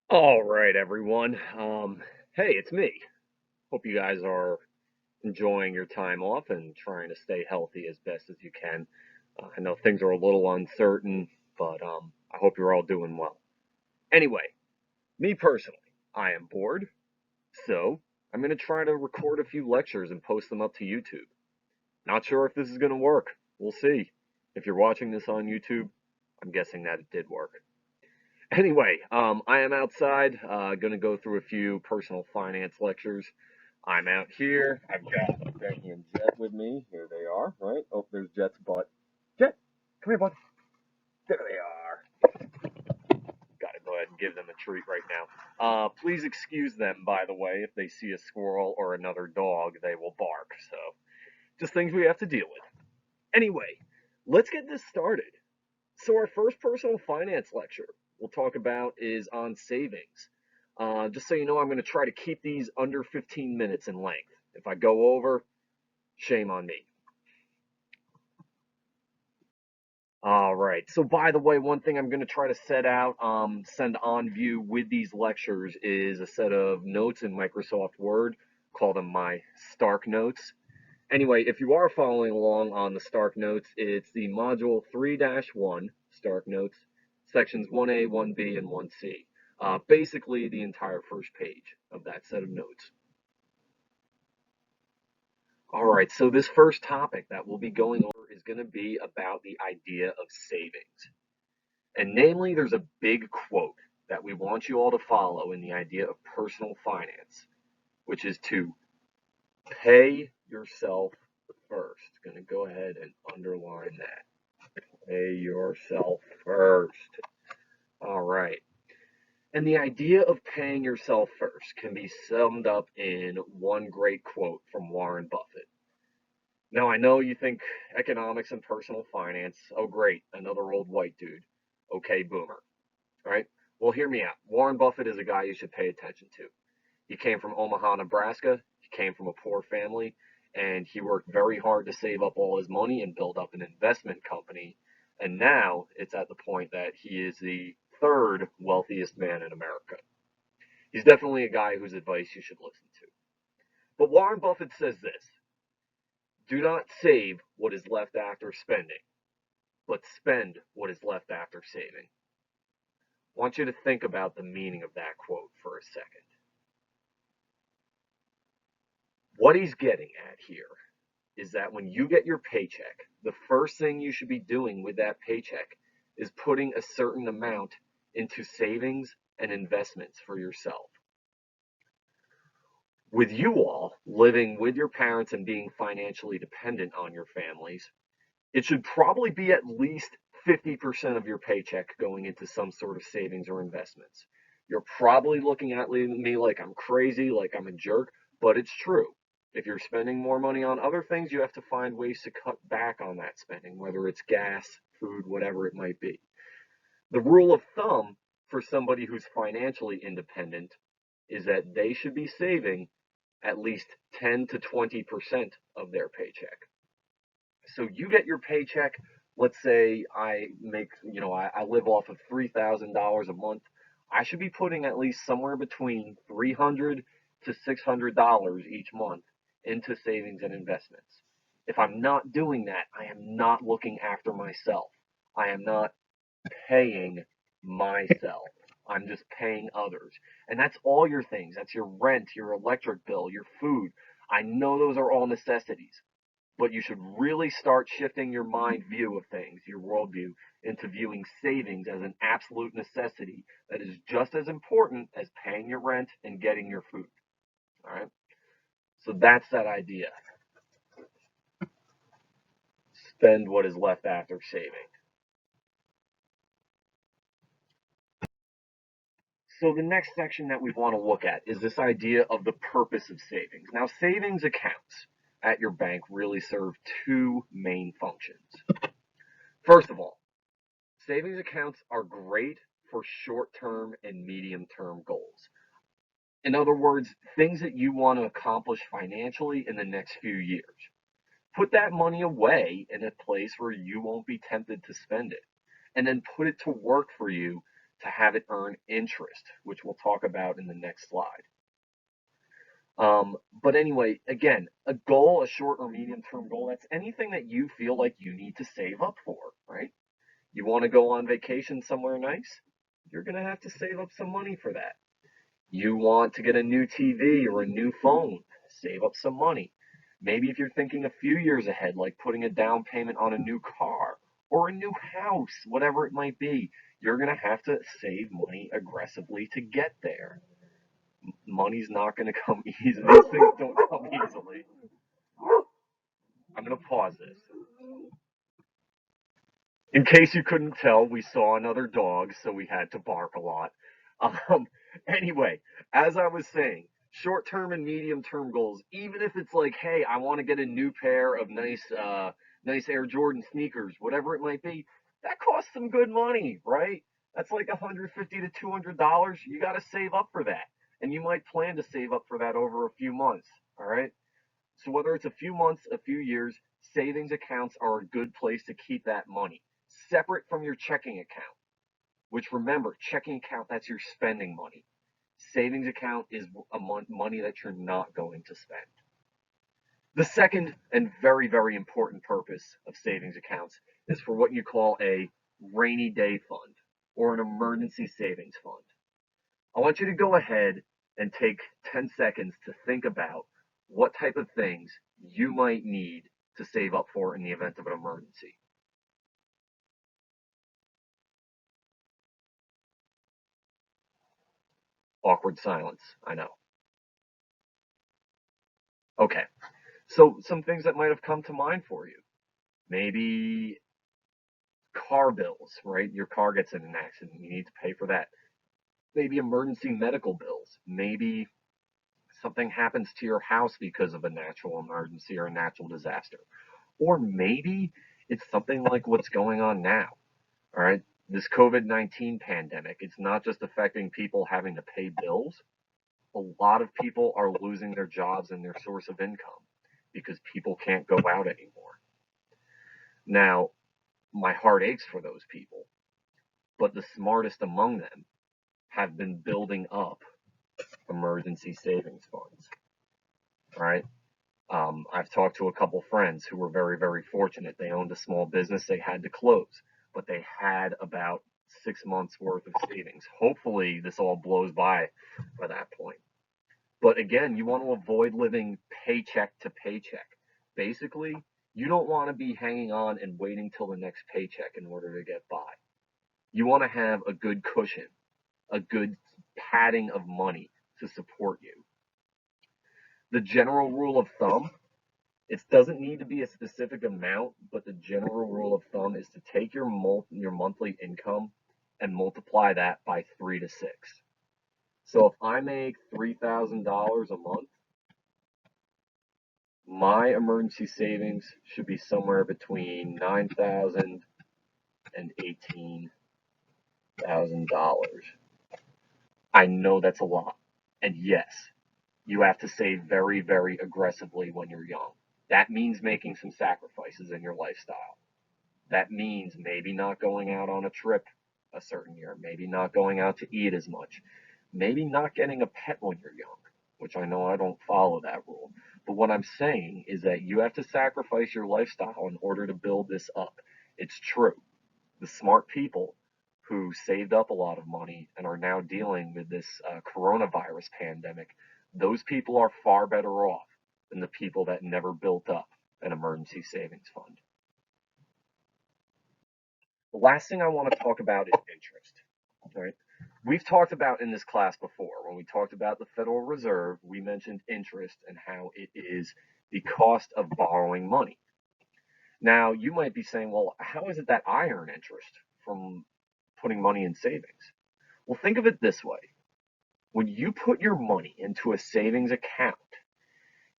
All right, everyone. Hey, it's me. Hope you guys are enjoying your time off and trying to stay healthy as best as you can. I know things are a little uncertain, but I hope you're all doing well. Anyway, me personally, I am bored, so I'm going to try to record a few lectures and post them up to YouTube. Not sure if this is going to work. We'll see. If you're watching this on YouTube, I'm guessing that it did work. Anyway, I am outside, going to go through a few personal finance lectures. I'm out here. I've got Becky and Jet with me. Here they are, right? Oh, there's Jet's butt. Jet, come here, bud. There they are. Got to go ahead and give them a treat right now. Please excuse them, by the way. If they see a squirrel or another dog, they will bark. So, just things we have to deal with. Anyway, let's get this started. So our first personal finance lecture we'll talk about is on savings. Just so you know, I'm going to try to keep these under 15 minutes in length. If I go over, shame on me. All right. So by the way, one thing I'm going to try to send on view with these lectures is a set of notes in Microsoft Word. Call them my Stark Notes. Anyway, if you are following along on the Stark Notes, it's the Module 3-1 Stark Notes, sections 1A, 1B, and 1C. Basically, the entire first page of that set of notes. All right, so this first topic that we'll be going over is going to be about the idea of savings. And namely, there's a big quote that we want you all to follow in the idea of personal finance, which is to pay yourself first. Going to go ahead and underline that. Pay yourself first. All right. And the idea of paying yourself first can be summed up in one great quote from Warren Buffett. Now, I know you think economics and personal finance, oh, great, another old white dude. Okay, boomer. All right. Well, hear me out. Warren Buffett is a guy you should pay attention to. He came from Omaha, Nebraska. He came from a poor family, and he worked very hard to save up all his money and build up an investment company. And now it's at the point that he is the third wealthiest man in America. He's definitely a guy whose advice you should listen to. But Warren Buffett says this: do not save what is left after spending, but spend what is left after saving. I want you to think about the meaning of that quote for a second. What he's getting at here is that when you get your paycheck, the first thing you should be doing with that paycheck is putting a certain amount into savings and investments for yourself. With you all living with your parents and being financially dependent on your families, it should probably be at least 50% of your paycheck going into some sort of savings or investments. You're probably looking at me like I'm crazy, like I'm a jerk, but it's true. If you're spending more money on other things, you have to find ways to cut back on that spending, whether it's gas, food, whatever it might be. The rule of thumb for somebody who's financially independent is that they should be saving at least 10 to 20% of their paycheck. So you get your paycheck. Let's say I make, I live off of $3,000 a month. I should be putting at least somewhere between $300 to $600 each month into savings and investments. If I'm not doing that, I am not looking after myself. I am not paying myself. I'm just paying others. And that's all your things. That's your rent, your electric bill, your food. I know those are all necessities, but you should really start shifting your mind view of things, your worldview, into viewing savings as an absolute necessity that is just as important as paying your rent and getting your food. All right? So that's that idea. Spend what is left after saving. So the next section that we want to look at is this idea of the purpose of savings. Now, savings accounts at your bank really serve two main functions. First of all, savings accounts are great for short-term and medium-term goals. In other words, things that you want to accomplish financially in the next few years. Put that money away in a place where you won't be tempted to spend it, and then put it to work for you to have it earn interest, which we'll talk about in the next slide. But anyway, again, a goal, a short or medium term goal, that's anything that you feel like you need to save up for, right? You want to go on vacation somewhere nice? You're going to have to save up some money for that. You want to get a new TV or a new phone? Save up some money. Maybe if you're thinking a few years ahead, like putting a down payment on a new car or a new house, whatever it might be, you're going to have to save money aggressively to get there. Money's not going to come easy. These things don't come easily. I'm going to pause this. In case you couldn't tell, we saw another dog, so we had to bark a lot. Um, anyway, as I was saying, short-term and medium-term goals, even if it's like, hey, I want to get a new pair of nice Air Jordan sneakers, whatever it might be, that costs some good money, right? That's like $150 to $200. You got to save up for that, and you might plan to save up for that over a few months. All right. So whether it's a few months, a few years, savings accounts are a good place to keep that money separate from your checking account, which remember, checking account, that's your spending money. Savings account is money that you're not going to spend. The second and very, very important purpose of savings accounts is for what you call a rainy day fund or an emergency savings fund. I want you to go ahead and take 10 seconds to think about what type of things you might need to save up for in the event of an emergency. Awkward silence, I know. Okay, so some things that might have come to mind for you. Maybe car bills, right? Your car gets in an accident, you need to pay for that. Maybe emergency medical bills. Maybe something happens to your house because of a natural emergency or a natural disaster. Or maybe it's something like what's going on now. All right. This COVID-19 pandemic, it's not just affecting people having to pay bills. A lot of people are losing their jobs and their source of income because people can't go out anymore. Now, my heart aches for those people, but the smartest among them have been building up emergency savings funds. All right. I've talked to a couple friends who were very, very fortunate. They owned a small business. They had to close, but they had about 6 months worth of savings. Hopefully, this all blows by that point. But again, you want to avoid living paycheck to paycheck. Basically, you don't want to be hanging on and waiting till the next paycheck in order to get by. You want to have a good cushion, a good padding of money to support you. The general rule of thumb, it doesn't need to be a specific amount, but the general rule of thumb is to take your monthly income and multiply that by 3 to 6. So if I make $3,000 a month, my emergency savings should be somewhere between $9,000 and $18,000. I know that's a lot. And yes, you have to save very, very aggressively when you're young. That means making some sacrifices in your lifestyle. That means maybe not going out on a trip a certain year, maybe not going out to eat as much, maybe not getting a pet when you're young, which I know I don't follow that rule. But what I'm saying is that you have to sacrifice your lifestyle in order to build this up. It's true. The smart people who saved up a lot of money and are now dealing with this coronavirus pandemic, those people are far better off than the people that never built up an emergency savings fund. The last thing I want to talk about is interest. All right. We've talked about in this class before, when we talked about the Federal Reserve, we mentioned interest and how it is the cost of borrowing money. Now, you might be saying, well, how is it that I earn interest from putting money in savings? Well, think of it this way. When you put your money into a savings account,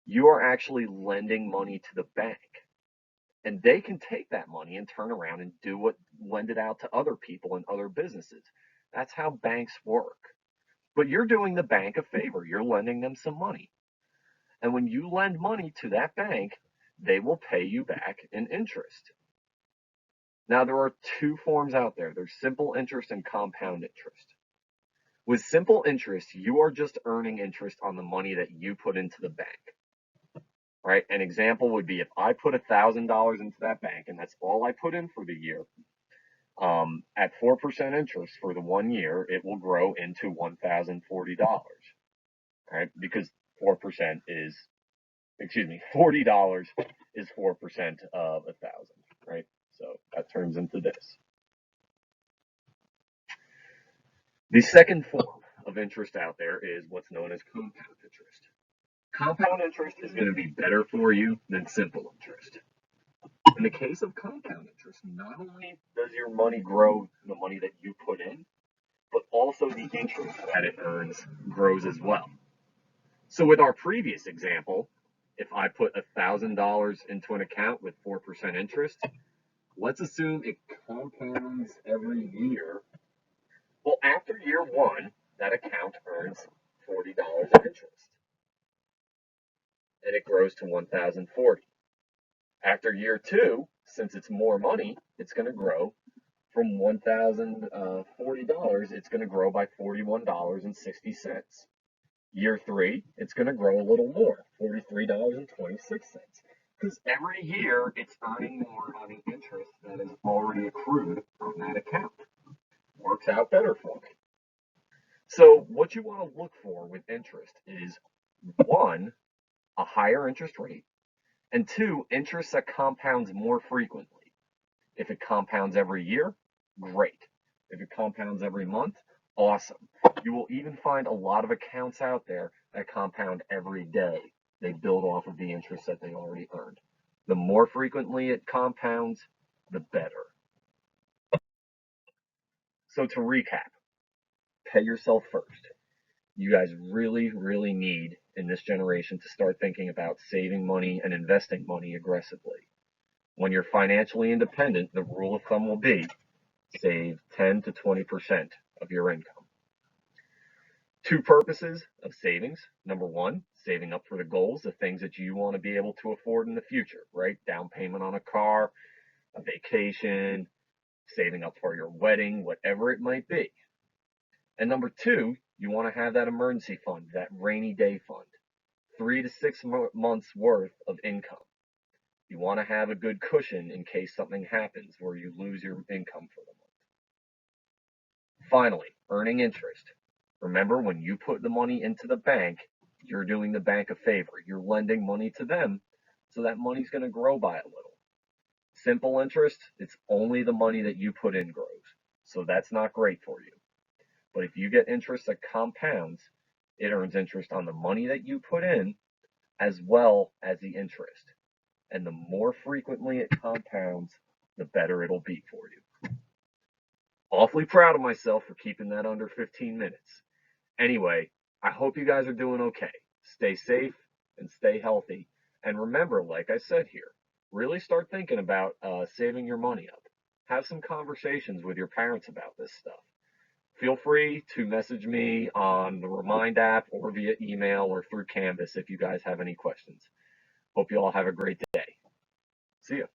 you are actually lending money to the bank. And they can take that money and turn around and lend it out to other people and other businesses. That's how banks work. But you're doing the bank a favor. You're lending them some money. And when you lend money to that bank, they will pay you back in interest. Now, there are two forms out there. There's simple interest and compound interest. With simple interest, you are just earning interest on the money that you put into the bank, right? An example would be if I put $1,000 into that bank and that's all I put in for the year, at 4% interest for the 1 year, it will grow into $1,040, right? Because 4% is, $40 is 4% of 1,000, right? So that turns into this. The second form of interest out there is what's known as compound interest. Compound interest is going to be better for you than simple interest. In the case of compound interest, not only does your money grow, the money that you put in, but also the interest that it earns grows as well. So with our previous example, if I put $1,000 into an account with 4% interest, let's assume it compounds every year. Well, after year one, that account earns $40 of interest, and it grows to $1,040. After year two, since it's more money, it's going to grow from $1,040. It's going to grow by $41.60. Year three, it's going to grow a little more, $43.26. Because every year it's earning more on the interest that is already accrued from that account. Works out better for me. So what you want to look for with interest is, one, a higher interest rate, and two, interest that compounds more frequently. If it compounds every year, great. If it compounds every month, awesome. You will even find a lot of accounts out there that compound every day. They build off of the interest that they already earned. The more frequently it compounds, the better. So to recap, pay yourself first. You guys really, really need in this generation to start thinking about saving money and investing money aggressively. When you're financially independent, the rule of thumb will be save 10 to 20% of your income. Two purposes of savings. Number one, saving up for the goals, the things that you want to be able to afford in the future, right? Down payment on a car, a vacation, saving up for your wedding, whatever it might be. And number two, you want to have that emergency fund, that rainy day fund, 3 to 6 months worth of income. You want to have a good cushion in case something happens where you lose your income for the month. Finally, earning interest. Remember, when you put the money into the bank, you're doing the bank a favor. You're lending money to them, so that money's going to grow by a little. Simple interest, it's only the money that you put in grows. So that's not great for you. But if you get interest that compounds, it earns interest on the money that you put in as well as the interest. And the more frequently it compounds, the better it'll be for you. Awfully proud of myself for keeping that under 15 minutes. Anyway, I hope you guys are doing okay. Stay safe and stay healthy. And remember, like I said here, really start thinking about saving your money up. Have some conversations with your parents about this stuff. Feel free to message me on the Remind app or via email or through Canvas if you guys have any questions. Hope you all have a great day. See ya.